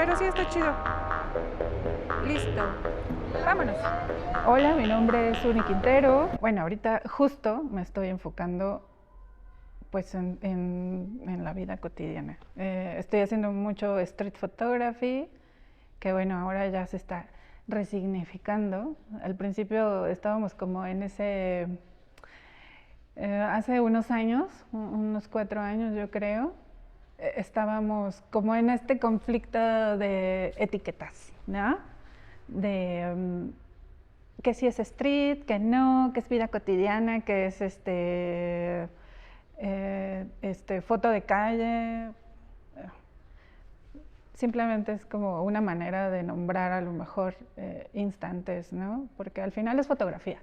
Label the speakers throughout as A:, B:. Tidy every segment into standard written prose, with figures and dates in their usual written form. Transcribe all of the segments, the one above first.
A: Pero sí está chido. Listo. Vámonos.
B: Hola, mi nombre es Uni Quintero. Bueno, ahorita justo me estoy enfocando pues en la vida cotidiana. Estoy haciendo mucho street photography, que bueno, ahora ya se está resignificando. Al principio estábamos como en ese, hace unos años, unos 4 años yo creo, estábamos como en este conflicto de etiquetas, ¿no? De que si es street, que no, que es vida cotidiana, que es foto de calle. Simplemente es como una manera de nombrar a lo mejor instantes, ¿no? Porque al final es fotografía.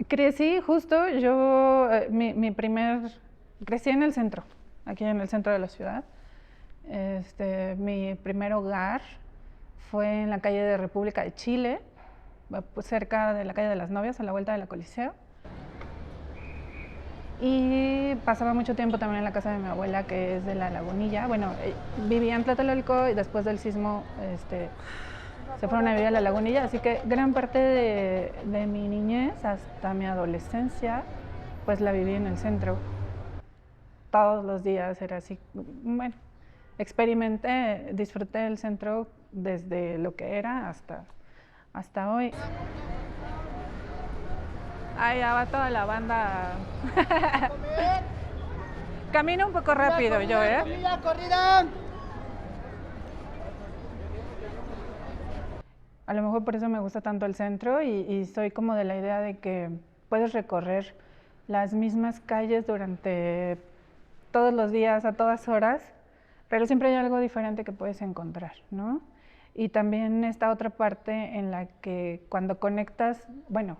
B: Crecí justo, yo, crecí en el centro, aquí en el centro de la ciudad. Mi primer hogar fue en la calle de República de Chile, cerca de la calle de las Novias, a la vuelta de la Coliseo. Y pasaba mucho tiempo también en la casa de mi abuela, que es de La Lagunilla. Bueno, vivía en Tlatelolco y después del sismo se fueron a vivir a La Lagunilla, así que gran parte de mi niñez hasta mi adolescencia pues la viví en el centro. Todos los días era así, bueno, experimenté, disfruté el centro desde lo que era hasta hoy.
A: Ahí ya va toda la banda. Camino un poco rápido yo, ¿eh?
C: ¡Comida, corrida!
B: A lo mejor por eso me gusta tanto el centro y soy como de la idea de que puedes recorrer las mismas calles durante todos los días, a todas horas, pero siempre hay algo diferente que puedes encontrar, ¿no? Y también esta otra parte en la que cuando conectas, bueno,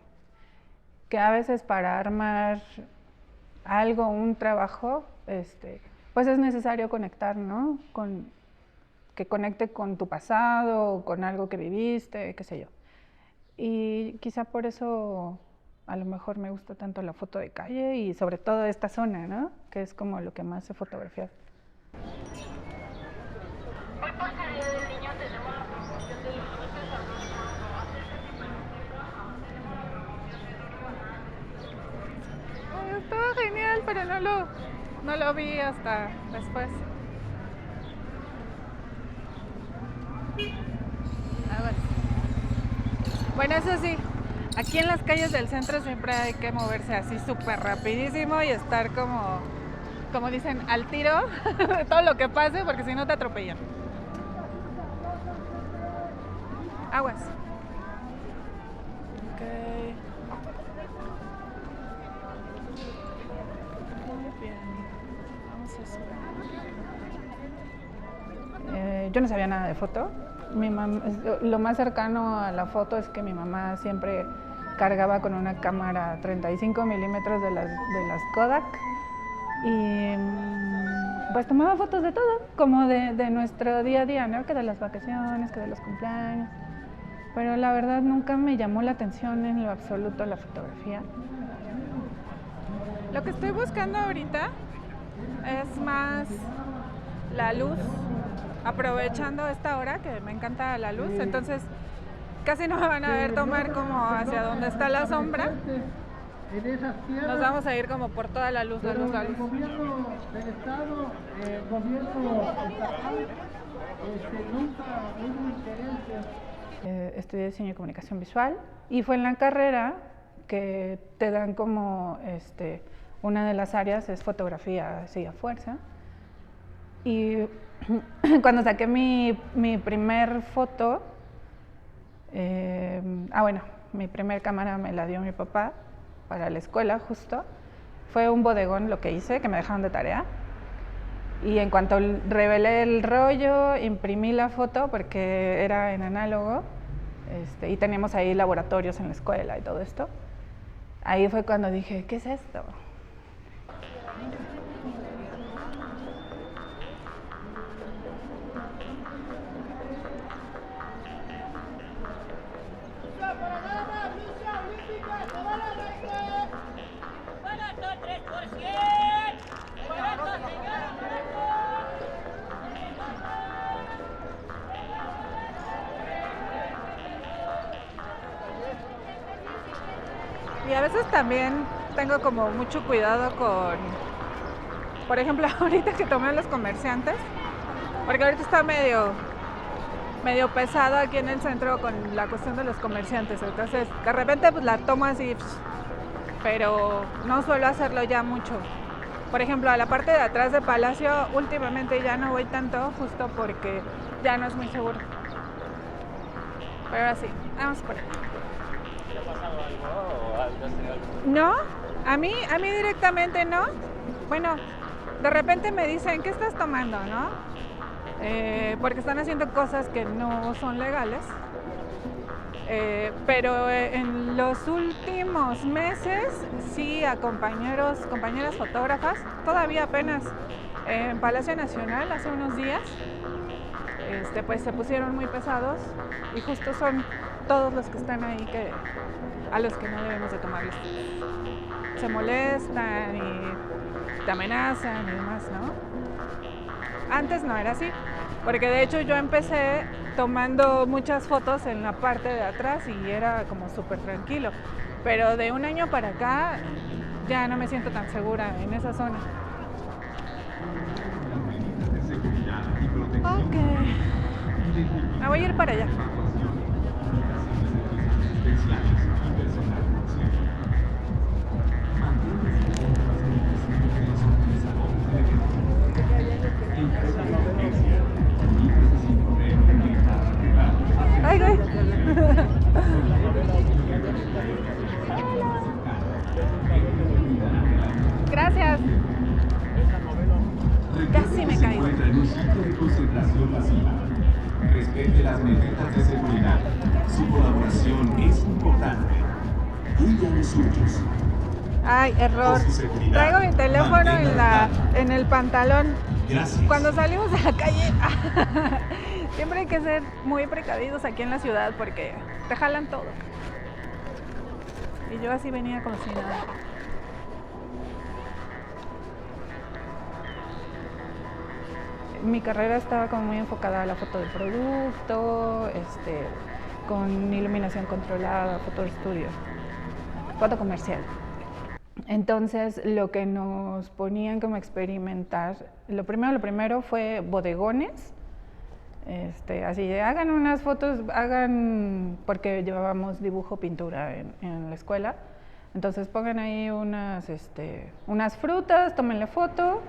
B: que a veces para armar algo, un trabajo, pues es necesario conectar, ¿no? Que conecte con tu pasado, con algo que viviste, qué sé yo. Y quizá por eso a lo mejor me gusta tanto la foto de calle y sobre todo esta zona, ¿no? Que es como lo que más he fotografiado.
D: Hoy por ser Día del Niño tenemos la promoción de los juguetes
A: Ay, estaba genial, pero no lo vi hasta después. A ver. Bueno, eso sí, aquí en las calles del centro siempre hay que moverse así súper rapidísimo y estar como dicen, al tiro de todo lo que pase, porque si no te atropellan. Aguas. Ok. Muy bien. Vamos a esperar.
B: Yo no sabía nada de foto. Lo más cercano a la foto es que mi mamá siempre cargaba con una cámara 35 milímetros de las Kodak y pues tomaba fotos de todo, como de nuestro día a día, ¿no? Que de las vacaciones, que de los cumpleaños. Pero la verdad nunca me llamó la atención en lo absoluto la fotografía.
A: Lo que estoy buscando ahorita es más la luz, aprovechando esta hora que me encanta la luz, entonces casi no me van a ver tomar como hacia donde está la sombra. Nos vamos a ir como por toda la luz, la luz, la luz.
C: El gobierno del estado, el gobierno estatal, nunca hubo interés.
B: Estudié diseño y comunicación visual y fue en la carrera que te dan como una de las áreas es fotografía así a fuerza. Y cuando saqué mi primer foto, mi primer cámara me la dio mi papá para la escuela justo. Fue un bodegón lo que hice, que me dejaron de tarea. Y en cuanto revelé el rollo, imprimí la foto porque era en análogo, y teníamos ahí laboratorios en la escuela y todo esto. Ahí fue cuando dije, ¿qué es esto?
A: Y a veces también tengo como mucho cuidado con, por ejemplo, ahorita que tomé a los comerciantes, porque ahorita está medio pesado aquí en el centro con la cuestión de los comerciantes. Entonces, de repente pues la tomo así, pero no suelo hacerlo ya mucho. Por ejemplo, a la parte de atrás de Palacio, últimamente ya no voy tanto, justo porque ya no es muy seguro. Pero ahora sí, vamos por acá.
E: ¿Te ha pasado algo o has tenido algo?
A: No, a mí directamente no. Bueno, de repente me dicen, ¿qué estás tomando, no? Porque están haciendo cosas que no son legales. Pero en los últimos meses sí a compañeras fotógrafas, todavía apenas en Palacio Nacional hace unos días, pues se pusieron muy pesados y justo son todos los que están ahí a los que no debemos de tomarles. Se molestan y te amenazan y demás, ¿no? Antes no era así, porque de hecho yo empecé tomando muchas fotos en la parte de atrás y era como súper tranquilo, pero de un año para acá ya no me siento tan segura en esa zona. Ok, me voy a ir para allá. Ay, güey. Gracias. Casi me caigo.
F: Se encuentra en un sitio de concentración masiva. Respete las medidas de seguridad. Su colaboración es importante. Cuide a los suyos.
A: Ay, error. Traigo mi teléfono en el pantalón.
F: Gracias.
A: Cuando salimos a la calle, siempre hay que ser muy precavidos aquí en la ciudad porque te jalan todo. Y yo así venía como si nada.
B: Mi carrera estaba como muy enfocada a la foto del producto, con iluminación controlada, foto de estudio, foto comercial. Entonces, lo que nos ponían como experimentar, lo primero fue bodegones, así de hagan unas fotos, porque llevábamos dibujo, pintura en la escuela, entonces pongan ahí unas frutas, tómenle foto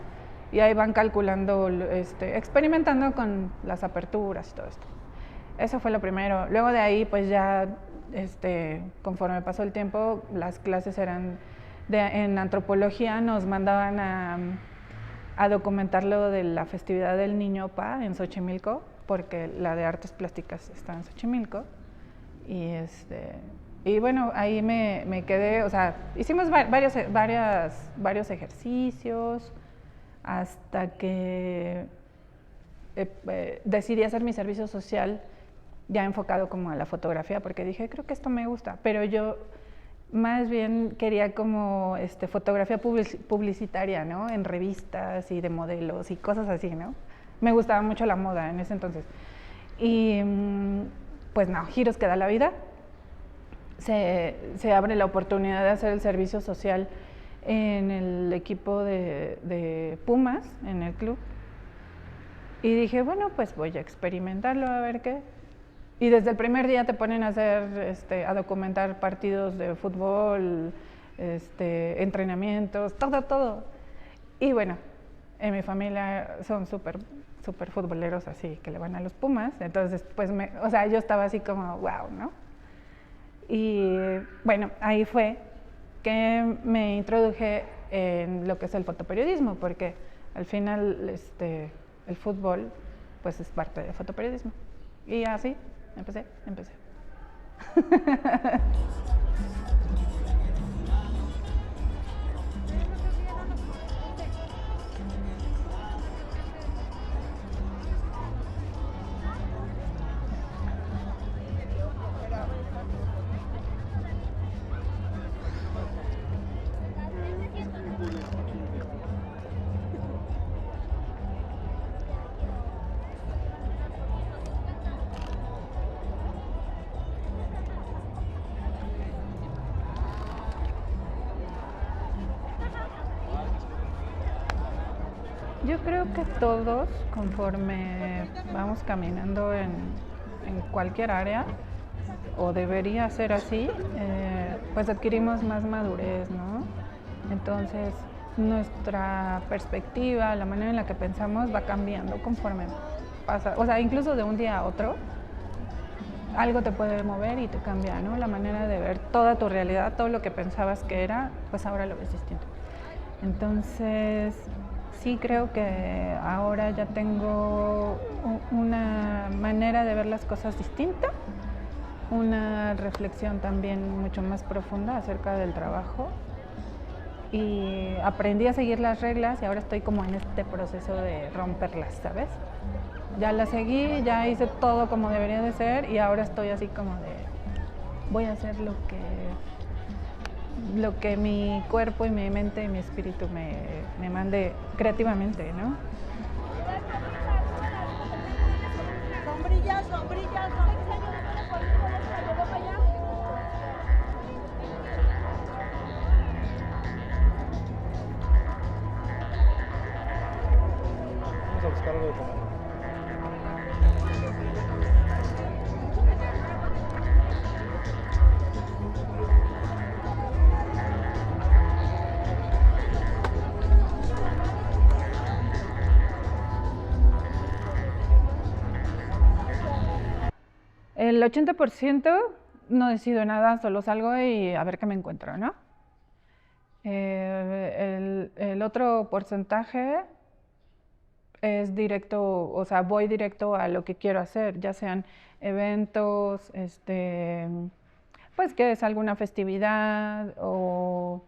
B: y ahí van calculando, experimentando con las aperturas y todo esto. Eso fue lo primero. Luego de ahí, pues ya, conforme pasó el tiempo, las clases eran en antropología, nos mandaban a documentar lo de la festividad del Niño Pa en Xochimilco, porque la de artes plásticas está en Xochimilco. Y bueno, ahí me quedé, o sea, hicimos varios ejercicios hasta que decidí hacer mi servicio social ya enfocado como a la fotografía, porque dije, creo que esto me gusta, pero yo más bien quería como fotografía publicitaria, ¿no? En revistas y de modelos y cosas así, ¿no? Me gustaba mucho la moda en ese entonces. Y pues no, giros que da la vida. Se abre la oportunidad de hacer el servicio social en el equipo de Pumas, en el club. Y dije, bueno, pues voy a experimentarlo, a ver qué. Y desde el primer día te ponen a a documentar partidos de fútbol, entrenamientos, todo. Y bueno, en mi familia son súper futboleros, así que le van a los Pumas. Entonces, pues, yo estaba así como, wow, ¿no? Y bueno, ahí fue que me introduje en lo que es el fotoperiodismo, porque al final el fútbol pues es parte del fotoperiodismo. Y así empecé. Yo creo que todos, conforme vamos caminando en cualquier área, o debería ser así, pues adquirimos más madurez, ¿no? Entonces, nuestra perspectiva, la manera en la que pensamos va cambiando conforme pasa, o sea, incluso de un día a otro, algo te puede mover y te cambia, ¿no? La manera de ver toda tu realidad, todo lo que pensabas que era, pues ahora lo ves distinto. Entonces, sí creo que ahora ya tengo una manera de ver las cosas distinta, una reflexión también mucho más profunda acerca del trabajo, y aprendí a seguir las reglas y ahora estoy como en este proceso de romperlas, ¿sabes? Ya las seguí, ya hice todo como debería de ser y ahora estoy así como de voy a hacer lo que mi cuerpo y mi mente y mi espíritu me mande creativamente, ¿no?
G: Sombrillas.
E: Vamos a buscar algo de comer.
B: El 80% no decido nada, solo salgo y a ver qué me encuentro, ¿no? El otro porcentaje es directo, o sea, voy directo a lo que quiero hacer, ya sean eventos, pues que es alguna festividad o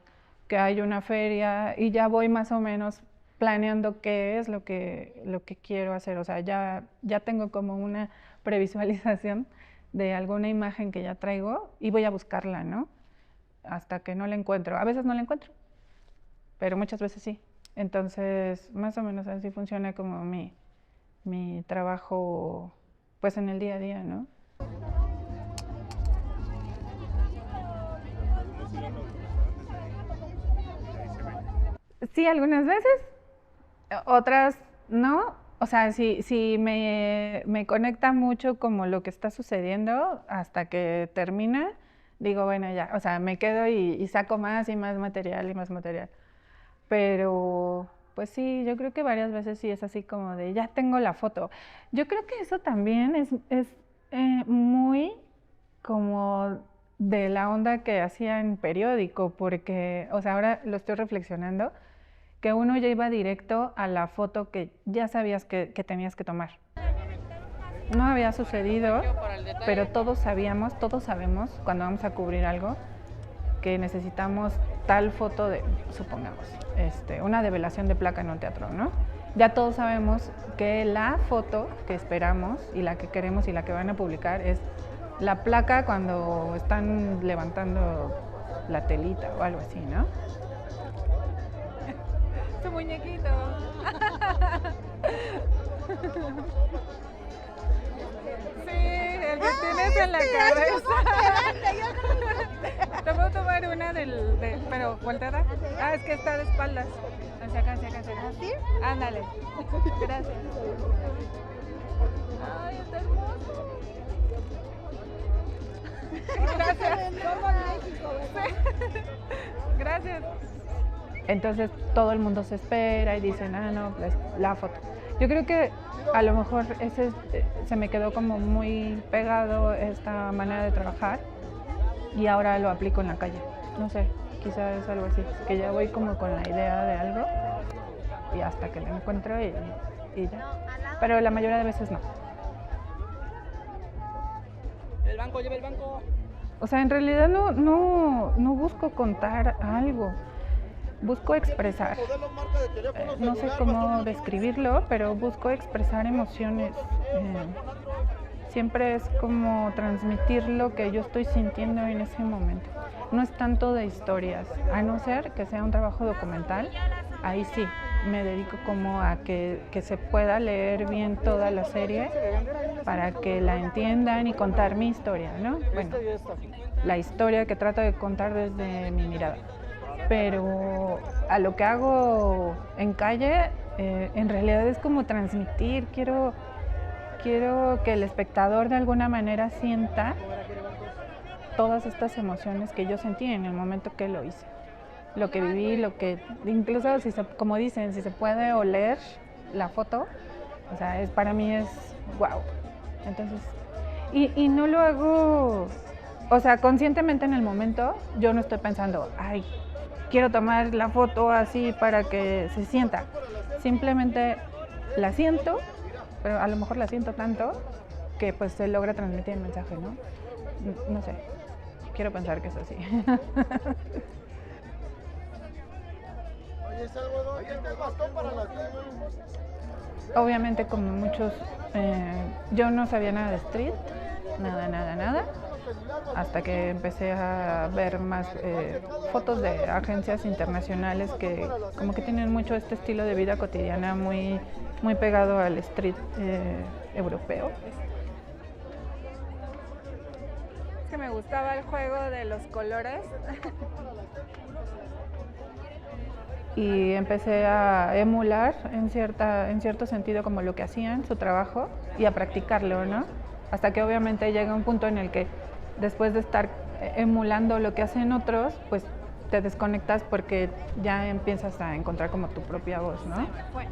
B: que hay una feria y ya voy más o menos planeando qué es lo que quiero hacer, o sea, ya tengo como una previsualización de alguna imagen que ya traigo y voy a buscarla, ¿no? Hasta que no la encuentro. A veces no la encuentro, pero muchas veces sí. Entonces, más o menos así funciona como mi trabajo, pues en el día a día, ¿no? Sí, algunas veces, otras no. O sea, si me conecta mucho como lo que está sucediendo hasta que termina, digo, bueno, ya, o sea, me quedo y saco más y más material y más material. Pero, pues sí, yo creo que varias veces sí es así como de, ya tengo la foto. Yo creo que eso también es muy como de la onda que hacía en periódico, porque, o sea, ahora lo estoy reflexionando, que uno ya iba directo a la foto que ya sabías que tenías que tomar. No había sucedido, pero todos sabemos cuando vamos a cubrir algo que necesitamos tal foto de, supongamos, una develación de placa en un teatro, ¿no? Ya todos sabemos que la foto que esperamos y la que queremos y la que van a publicar es la placa cuando están levantando la telita o algo así, ¿no?
A: Tu muñequito. Sí, el que tienes en la cabeza. Te voy a tomar una pero volteada. Ah, es que está de espaldas. Hacia acá.
G: ¿Así?
A: Ándale. Gracias. Ay, está hermoso. Gracias. Gracias.
B: Entonces todo el mundo se espera y dicen, no, pues la foto. Yo creo que a lo mejor se me quedó como muy pegado esta manera de trabajar y ahora lo aplico en la calle. No sé, quizás es algo así, que ya voy como con la idea de algo y hasta que la encuentro y ya. Pero la mayoría de veces no.
E: El banco, lleva el banco.
B: O sea, en realidad no busco contar algo, busco expresar. No sé cómo describirlo, pero busco expresar emociones. Siempre es como transmitir lo que yo estoy sintiendo en ese momento. No es tanto de historias, a no ser que sea un trabajo documental, ahí sí, me dedico como a que se pueda leer bien toda la serie para que la entiendan y contar mi historia, ¿no? Bueno, la historia que trato de contar desde mi mirada. Pero a lo que hago en calle, en realidad es como transmitir, quiero que el espectador de alguna manera sienta todas estas emociones que yo sentí en el momento que lo hice, lo que viví, lo que incluso como dicen, si se puede oler la foto, o sea, para mí es wow. Entonces, y no lo hago, o sea, conscientemente en el momento, yo no estoy pensando, ay, quiero tomar la foto así para que se sienta. Simplemente la siento, pero a lo mejor la siento tanto que pues se logra transmitir el mensaje, ¿no? No sé, quiero pensar que es así. Obviamente, como muchos, yo no sabía nada de street, nada, hasta que empecé a ver más fotos de agencias internacionales que como que tienen mucho este estilo de vida cotidiana muy pegado al street europeo.
A: Es que me gustaba el juego de los colores.
B: Y empecé a emular en cierto sentido como lo que hacían, su trabajo, y a practicarlo, ¿no? Hasta que obviamente llega un punto en el que después de estar emulando lo que hacen otros, pues te desconectas porque ya empiezas a encontrar como tu propia voz, ¿no?
A: Se me fue.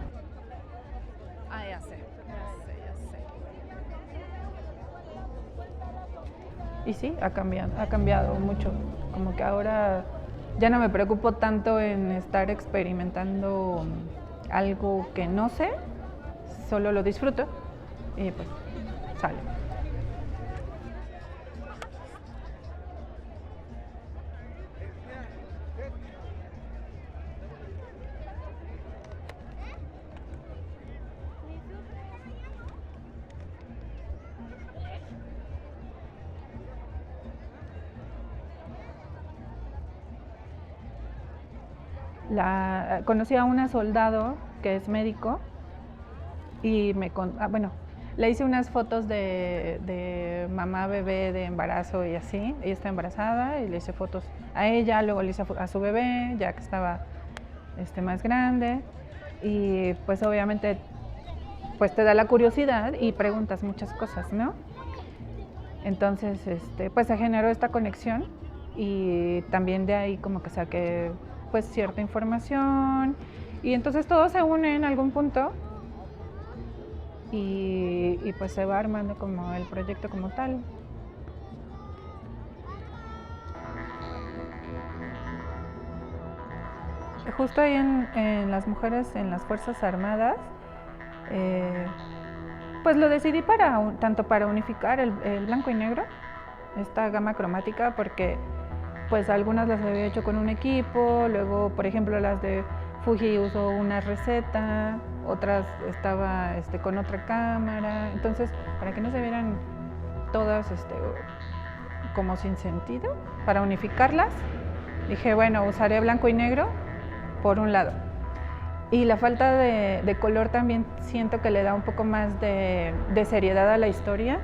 A: Ah, ya sé.
B: Y sí, ha cambiado mucho. Como que ahora ya no me preocupo tanto en estar experimentando algo que no sé, solo lo disfruto y pues sale. Conocí a una soldado que es médico y le hice unas fotos de mamá, bebé, de embarazo y así. Ella está embarazada y le hice fotos a ella, luego le hice a su bebé, ya que estaba más grande. Y pues obviamente pues te da la curiosidad y preguntas muchas cosas, ¿no? Entonces pues se generó esta conexión y también de ahí como que saqué pues cierta información y entonces todo se une en algún punto y pues se va armando como el proyecto como tal. Justo ahí en las mujeres en las Fuerzas Armadas, pues lo decidí tanto para unificar el blanco y negro, esta gama cromática, porque pues algunas las había hecho con un equipo, luego por ejemplo las de Fuji usó una receta, otras estaba con otra cámara, entonces para que no se vieran todas como sin sentido, para unificarlas dije bueno, usaré blanco y negro por un lado y la falta de color también siento que le da un poco más de seriedad a la historia,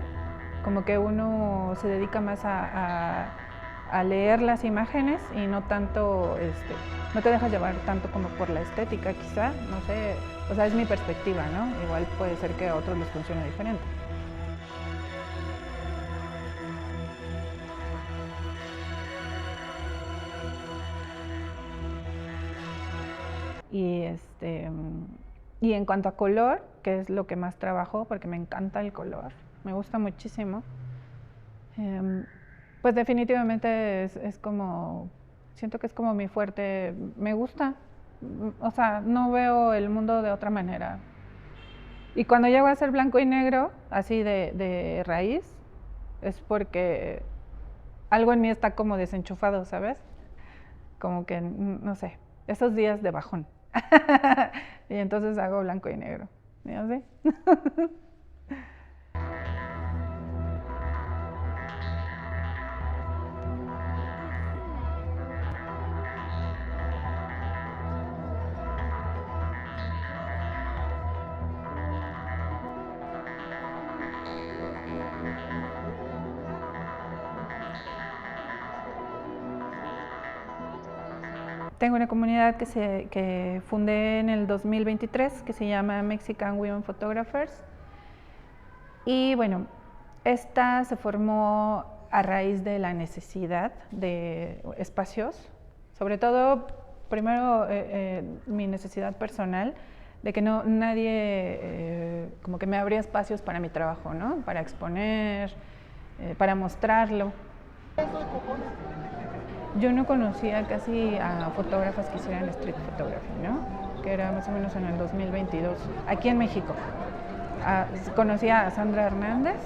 B: como que uno se dedica más a leer las imágenes y no tanto, no te dejas llevar tanto como por la estética quizá, no sé, o sea, es mi perspectiva, ¿no? Igual puede ser que a otros les funcione diferente. Y en cuanto a color, que es lo que más trabajo, porque me encanta el color, me gusta muchísimo, pues definitivamente es como, siento que es como mi fuerte, me gusta o sea, no veo el mundo de otra manera. Y cuando llego a ser blanco y negro, así de raíz, es porque algo en mí está como desenchufado, ¿sabes? Como que, no sé, esos días de bajón. Y entonces hago blanco y negro. ¿Y así? Tengo una comunidad que fundé en el 2023 que se llama Mexican Women Photographers. Y bueno, esta se formó a raíz de la necesidad de espacios, sobre todo, primero, mi necesidad personal de que nadie como que me abría espacios para mi trabajo, ¿no? Para exponer, para mostrarlo. Yo no conocía casi a fotógrafas que hicieran street photography, ¿no? Que era más o menos en el 2022, aquí en México. Conocía a Sandra Hernández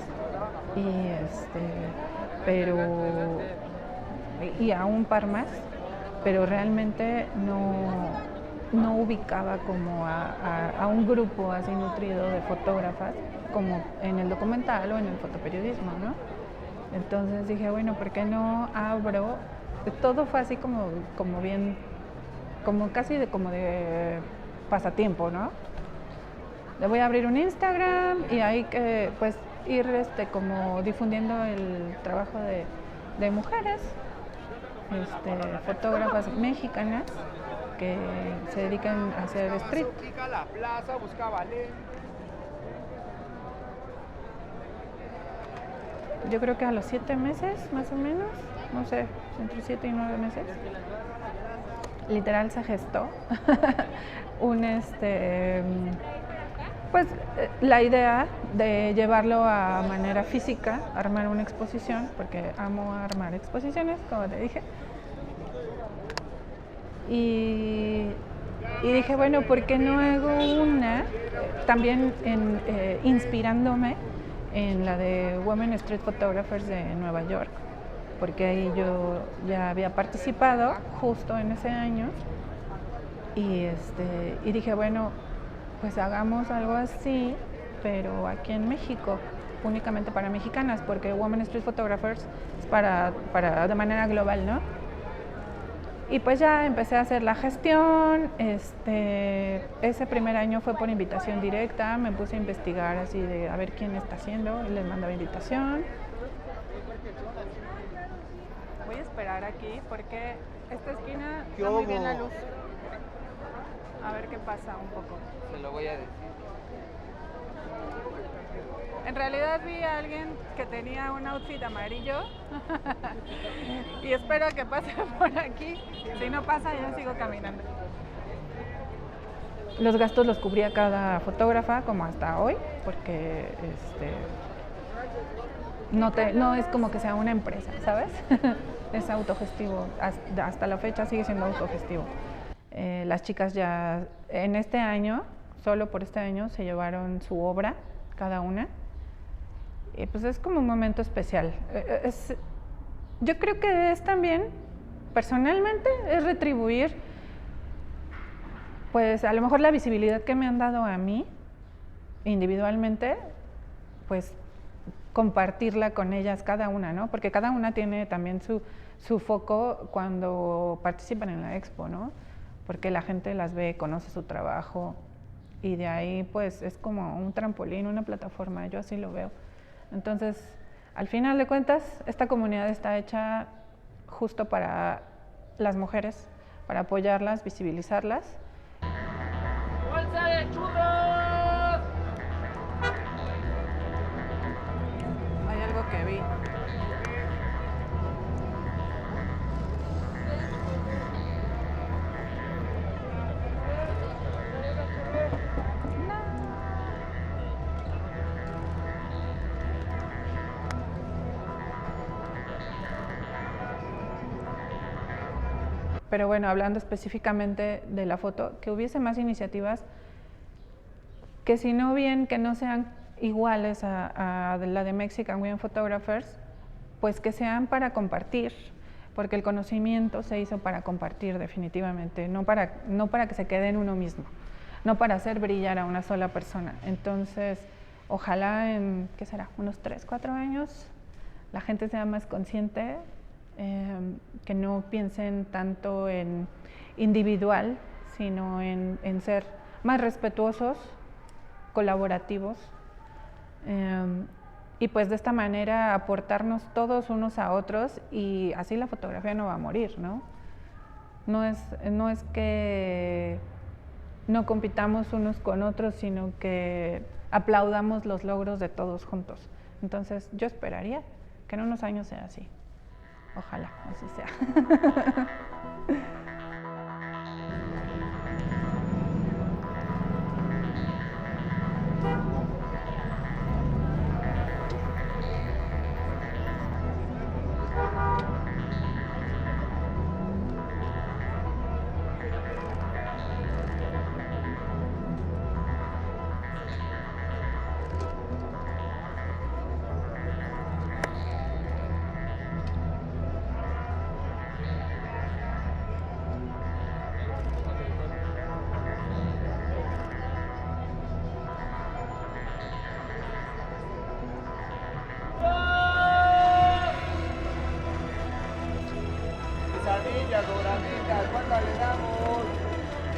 B: y a un par más, pero realmente no ubicaba como a un grupo así nutrido de fotógrafas como en el documental o en el fotoperiodismo, ¿no? Entonces dije, bueno, ¿por qué no abro? Todo fue así como bien, como casi como de pasatiempo, ¿no? Le voy a abrir un Instagram y ahí que pues ir como difundiendo el trabajo de mujeres, fotógrafas mexicanas que se dedican a hacer street. Yo creo que a los 7 meses, más o menos, no sé, entre 7 y 9 meses, literal se gestó pues la idea de llevarlo a manera física, armar una exposición, porque amo armar exposiciones, como te dije. Y dije, bueno, ¿por qué no hago una también inspirándome en la de Women Street Photographers de Nueva York? Porque ahí yo ya había participado justo en ese año y dije, bueno, pues hagamos algo así, pero aquí en México, únicamente para mexicanas, porque Women Street Photographers es para de manera global, ¿no? Y pues ya empecé a hacer la gestión. Ese primer año fue por invitación directa, me puse a investigar así de a ver quién está haciendo, les mandaba invitación. Voy a esperar aquí porque esta esquina está muy bien la luz. A ver qué pasa un poco.
E: Se lo voy a decir.
A: En realidad vi a alguien que tenía un outfit amarillo y espero que pase por aquí. Si no pasa, yo sigo caminando. Los gastos los cubría cada fotógrafa, como hasta hoy, porque no es como que sea una empresa, ¿sabes? Es autogestivo. Hasta la fecha sigue siendo autogestivo. Las chicas ya en este año, solo por este año, se llevaron su obra, cada una. Y pues es como un momento especial. Yo creo que es también, personalmente, es retribuir, pues a lo mejor la visibilidad que me han dado a mí, individualmente, pues compartirla con ellas cada una, ¿no? Porque cada una tiene también su foco cuando participan en la expo, ¿no? Porque la gente las ve, conoce su trabajo y de ahí pues es como un trampolín, una plataforma, yo así lo veo. Entonces, al final de cuentas, esta comunidad está hecha justo para las mujeres, para apoyarlas, visibilizarlas.
E: ¡Bolsa de churros!
A: Hay algo que vi.
B: Pero bueno, hablando específicamente de la foto, que hubiese más iniciativas que si no bien que no sean iguales a la de Mexican Women Photographers, pues que sean para compartir, porque el conocimiento se hizo para compartir definitivamente, no para que se quede en uno mismo, no para hacer brillar a una sola persona. Entonces, ojalá en, ¿qué será?, unos 3, 4 años, la gente sea más consciente, que no piensen tanto en individual, sino en ser más respetuosos, colaborativos, y pues de esta manera aportarnos todos unos a otros, y así la fotografía no va a morir, ¿no? No es que no compitamos unos con otros, sino que aplaudamos los logros de todos juntos. Entonces yo esperaría que en unos años sea así. Ojalá así sea.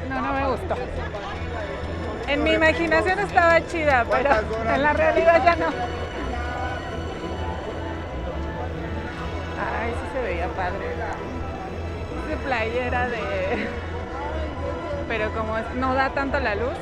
B: No me gustó. En mi imaginación estaba chida, pero en la realidad ya no. Ay, sí se veía padre. Es de playera de... Pero como no da tanto la luz,